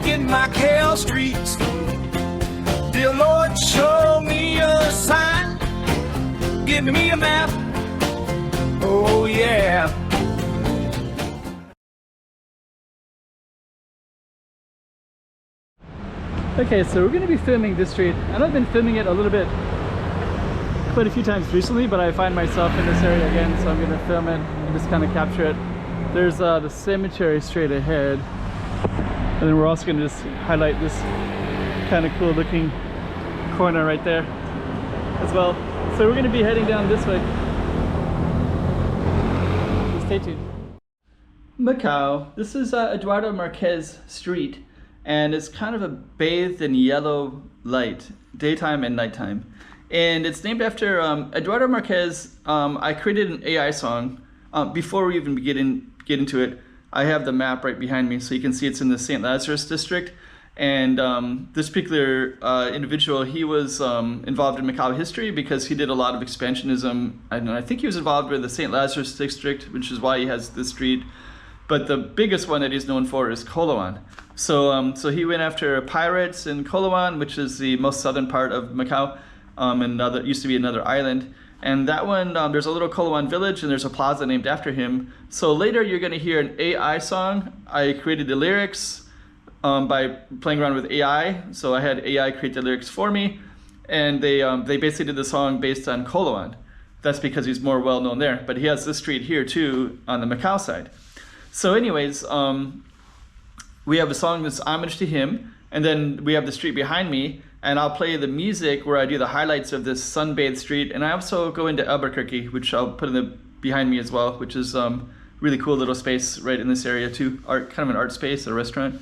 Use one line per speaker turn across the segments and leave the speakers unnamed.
Walking Macau Streets. Dear Lord, show me a sign. Give me a map. Oh yeah.
Okay, so we're going to be filming this street, and I've been filming it a little bit quite a few times recently, but I find myself in this area again, so I'm going to film it and just kind of capture it. There's the cemetery straight ahead, and then we're also going to just highlight this kind of cool looking corner right there as well. So we're going to be heading down this way. So stay tuned. Macau. This is Eduardo Marques Street, and it's kind of a bathed in yellow light, daytime and nighttime. And it's named after Eduardo Marques. I created an AI song. Before we even get into it, I have the map right behind me, so you can see it's in the St. Lazarus district. And this particular individual, he was involved in Macau history because he did a lot of expansionism. And I think he was involved with the St. Lazarus district, which is why he has this street. But the biggest one that he's known for is Coloan. So he went after pirates in Coloan, which is the most southern part of Macau. And it used to be another island. And that one, there's a little Coloan village, and there's a plaza named after him. So later you're going to hear an AI song. I created the lyrics by playing around with AI. So I had AI create the lyrics for me, and they basically did the song based on Coloan. That's because he's more well known there. But he has this street here too on the Macau side. So anyways, we have a song that's homage to him, and then we have the street behind me. And I'll play the music where I do the highlights of this sunbathed street. And I also go into Albuquerque, which I'll put in the behind me as well, which is really cool little space right in this area too. Kind of an art space, a restaurant.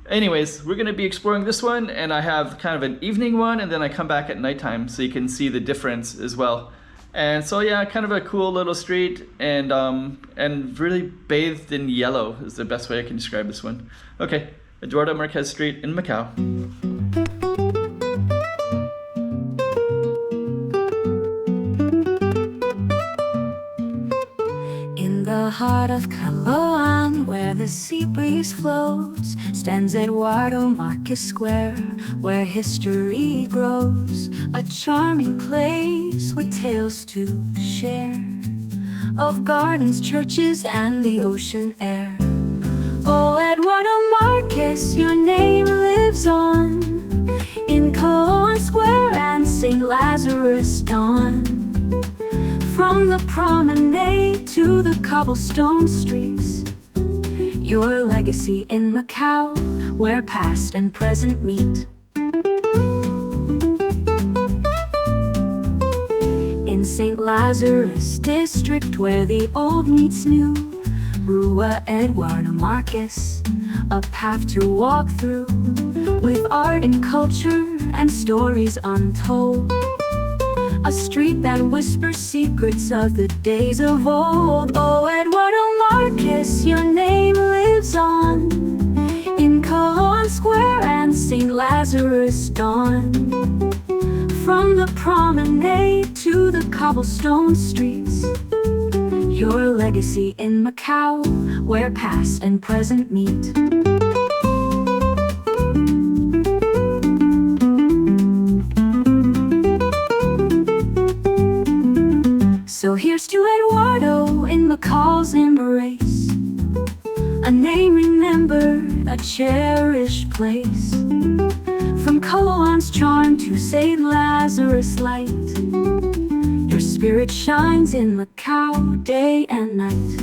Anyways, we're gonna be exploring this one, and I have kind of an evening one, and then I come back at nighttime so you can see the difference as well. And so yeah, kind of a cool little street, and really bathed in yellow is the best way I can describe this one. Okay, Eduardo Marques Street in Macau.
The heart of Coloan, where the sea breeze flows, stands Eduardo Marques Square, where history grows. A charming place with tales to share, of gardens, churches, and the ocean air. Oh, Eduardo Marques, your name lives on in Coloan Square and St. Lazarus dawn. From the promenade to the cobblestone streets, your legacy in Macau, where past and present meet. In St. Lazarus district, where the old meets new, Rua Eduardo Marques, a path to walk through, with art and culture and stories untold. A street that whispers secrets of the days of old. Oh, Eduardo Marques, your name lives on in Coloan Square and St. Lazarus dawn. From the promenade to the cobblestone streets, your legacy in Macau, where past and present meet. So here's to Eduardo in Macau's embrace, a name remembered, a cherished place. From Coloan's charm to St. Lazarus light, your spirit shines in Macau day and night.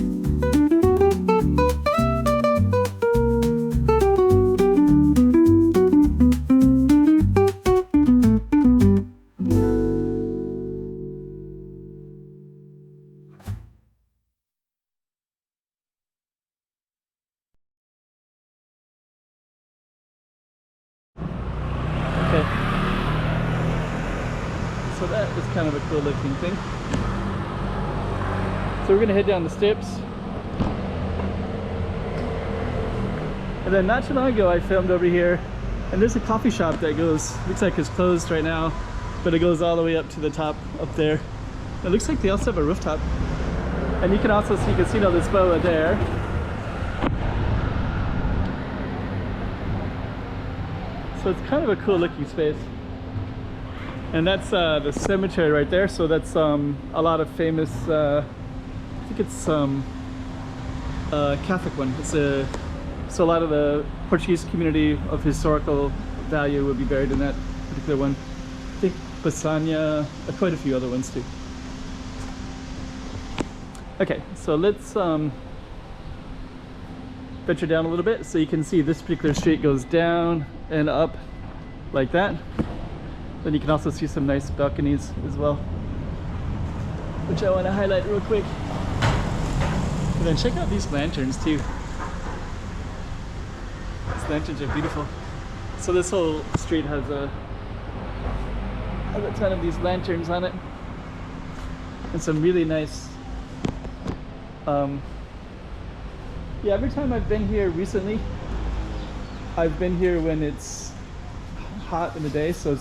So that is kind of a cool looking thing. So we're gonna head down the steps. And then not too long ago I filmed over here, and there's a coffee shop that goes, looks like it's closed right now, but it goes all the way up to the top up there. It looks like they also have a rooftop. And you can also see Casino Lisboa there. So it's kind of a cool looking space. And that's the cemetery right there. So that's a lot of famous, I think it's Catholic one. So a lot of the Portuguese community of historical value would be buried in that particular one. I think Basania, quite a few other ones too. Okay, so let's venture down a little bit so you can see this particular street goes down and up like that. Then you can also see some nice balconies as well, which I want to highlight real quick. And then check out these lanterns too. These lanterns are beautiful. So this whole street has a ton of these lanterns on it, and some really nice. Yeah, every time I've been here recently, I've been here when it's hot in the day, so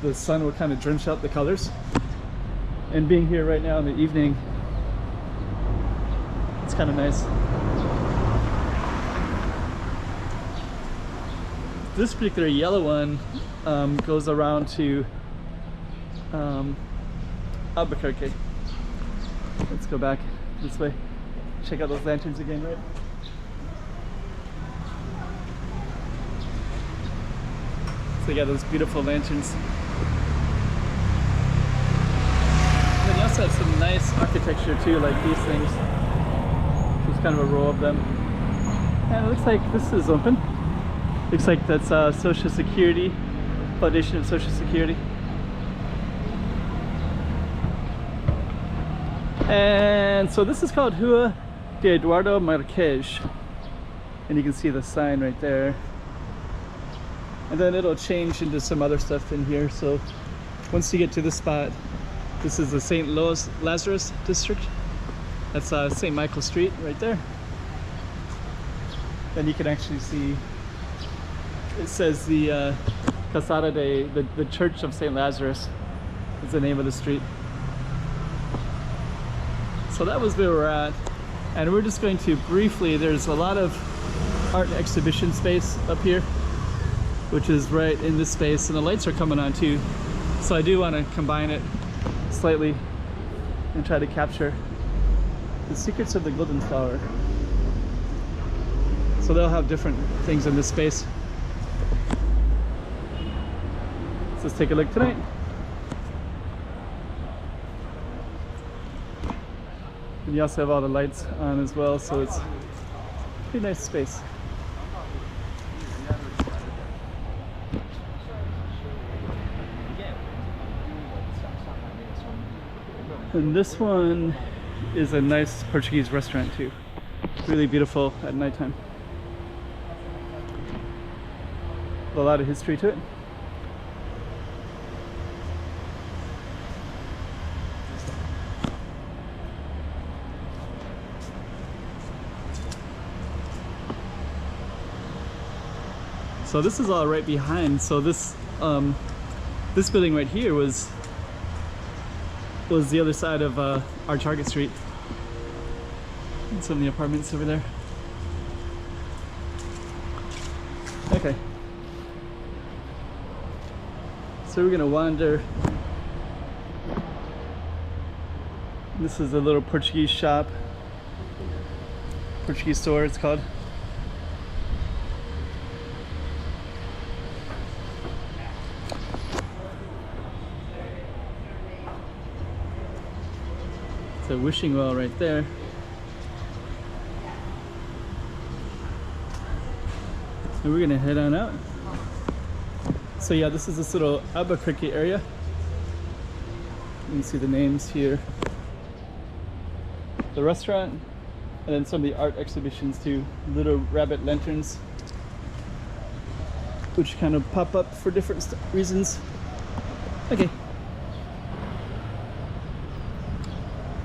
the sun will kind of drench out the colors. And being here right now in the evening, it's kind of nice. This particular yellow one goes around to Albuquerque. Let's go back this way. Check out those lanterns again, right? So you got those beautiful lanterns. And then you also have some nice architecture too, like these things. Just kind of a row of them. And it looks like this is open. Looks like that's Social Security, Foundation of Social Security. And so this is called Rua de Eduardo Marques. And you can see the sign right there. And then it'll change into some other stuff in here. So once you get to this spot, this is the St. Lazarus district. That's St. Michael Street right there. Then you can actually see, it says the Casada de, the Church of St. Lazarus is the name of the street. So that was where we're at. And we're just going to briefly, there's a lot of art exhibition space up here, which is right in this space, and the lights are coming on too. So I do want to combine it slightly and try to capture the secrets of the golden flower. So they'll have different things in this space. So let's take a look tonight. And you also have all the lights on as well, so it's a pretty nice space. And this one is a nice Portuguese restaurant too. Really beautiful at nighttime. A lot of history to it. So this is all right behind. So this this building right here was the other side of our Target Street. And some of the apartments over there. Okay. So we're gonna wander. This is a little Portuguese shop. Portuguese store, it's called. It's a wishing well right there. And we're gonna head on out. So yeah, this is this little Albuquerque area. You can see the names here. The restaurant, and then some of the art exhibitions too. Little rabbit lanterns, which kind of pop up for different reasons. Okay.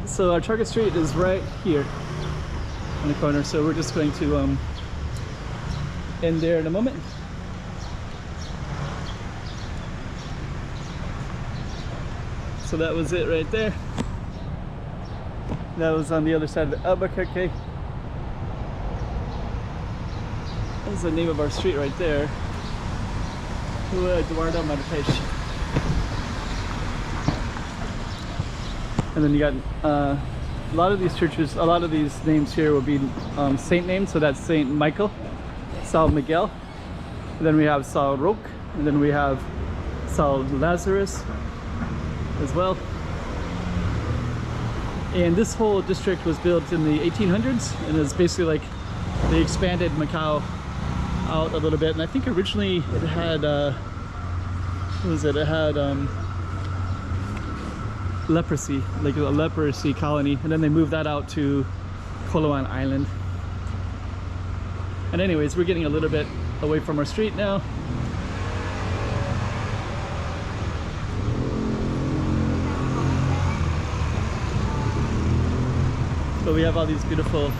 So our Target Street is right here in the corner. So we're just going to end there in a moment. So that was it right there. That was on the other side of the Albuquerque. That's the name of our street right there. Eduardo, Marques. And then you got a lot of these churches, a lot of these names here will be saint names. So that's Saint Michael, San Miguel. And then we have San Roque, and then we have San Lazarus as well. And this whole district was built in the 1800s, and it's basically like they expanded Macau out a little bit. And I think originally it had what was it? It had leprosy, like a leprosy colony, and then they moved that out to Koloan Island. And anyways, we're getting a little bit away from our street now. But we have all these beautiful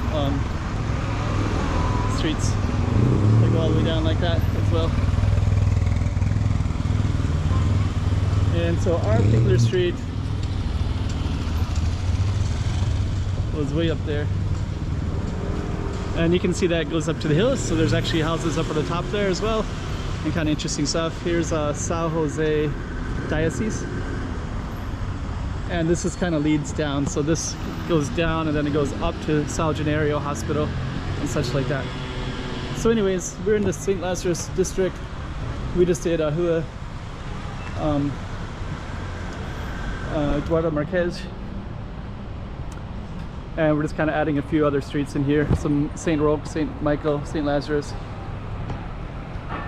streets that go all the way down like that as well. And so our particular street was way up there. And you can see that goes up to the hills, so there's actually houses up at the top there as well. And kind of interesting stuff. Here's San Jose Diocese. And this is kind of leads down, so this goes down and then it goes up to Sal Janeiro Hospital and such like that. So anyways, we're in the St. Lazarus district. We just did Eduardo Marques. And we're just kind of adding a few other streets in here. Some St. Roque, St. Michael, St. Lazarus.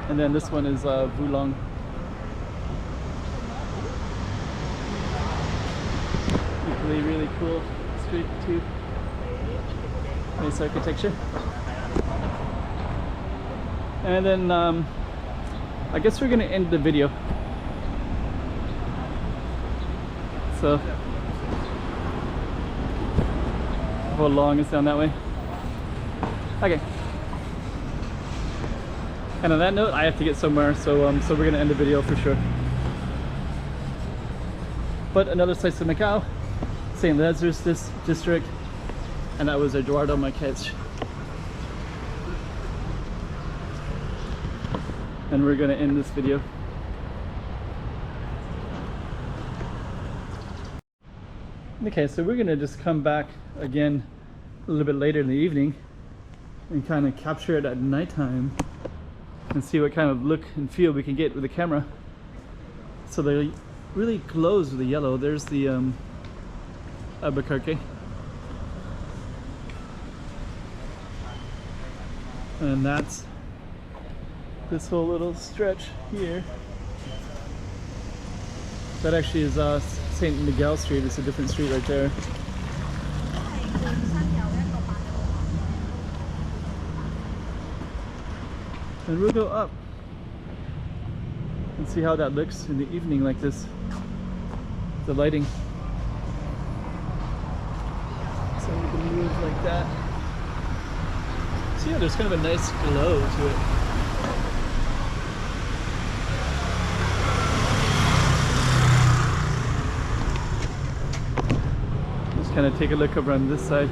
And then this one is Vulong. Really cool street too. Nice architecture. And then I guess we're gonna end the video. So how long is down that way? Okay. And on that note, I have to get somewhere, so so we're gonna end the video for sure. But another slice of Macau. St. Lazarus district, and that was Eduardo Marques. And we're going to end this video. Okay, so we're going to just come back again a little bit later in the evening and kind of capture it at nighttime and see what kind of look and feel we can get with the camera. So they really glows with the yellow. There's the Albuquerque, and that's this whole little stretch here. That actually is St. Miguel Street. It's a different street right there. And we'll go up and see how that looks in the evening like this, the lighting. So we can move like that. So yeah, there's kind of a nice glow to it. Just kind of take a look over on this side.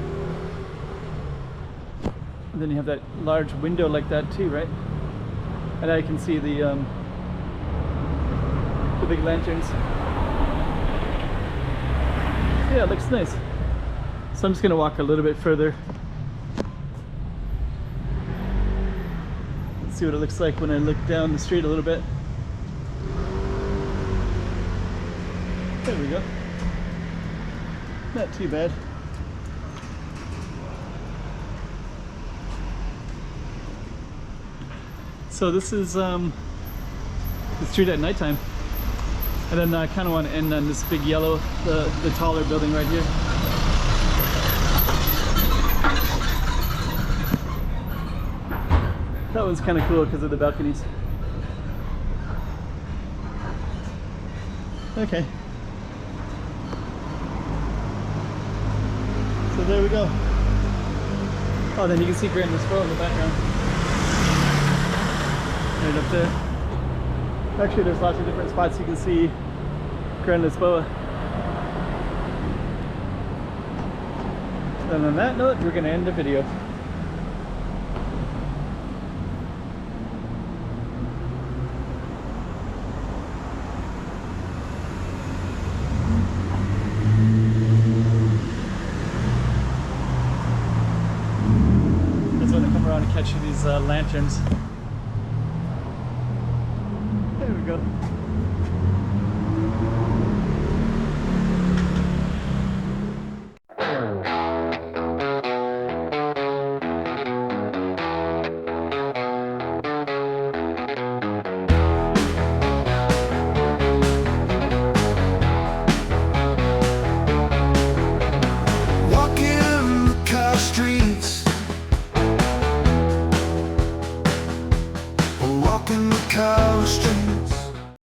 And then you have that large window like that too, right? And now you can see the big lanterns. Yeah, it looks nice. So I'm just gonna walk a little bit further. Let's see what it looks like when I look down the street a little bit. There we go. Not too bad. So this is the street at nighttime. And then I kind of want to end on this big yellow, the taller building right here. That one's kind of cool because of the balconies. Okay. So there we go. Oh, then you can see Grand Lisboa in the background. Right up there. Actually, there's lots of different spots you can see Grand Lisboa. And on that note, we're going to end the video. want to catch these lanterns. There we go.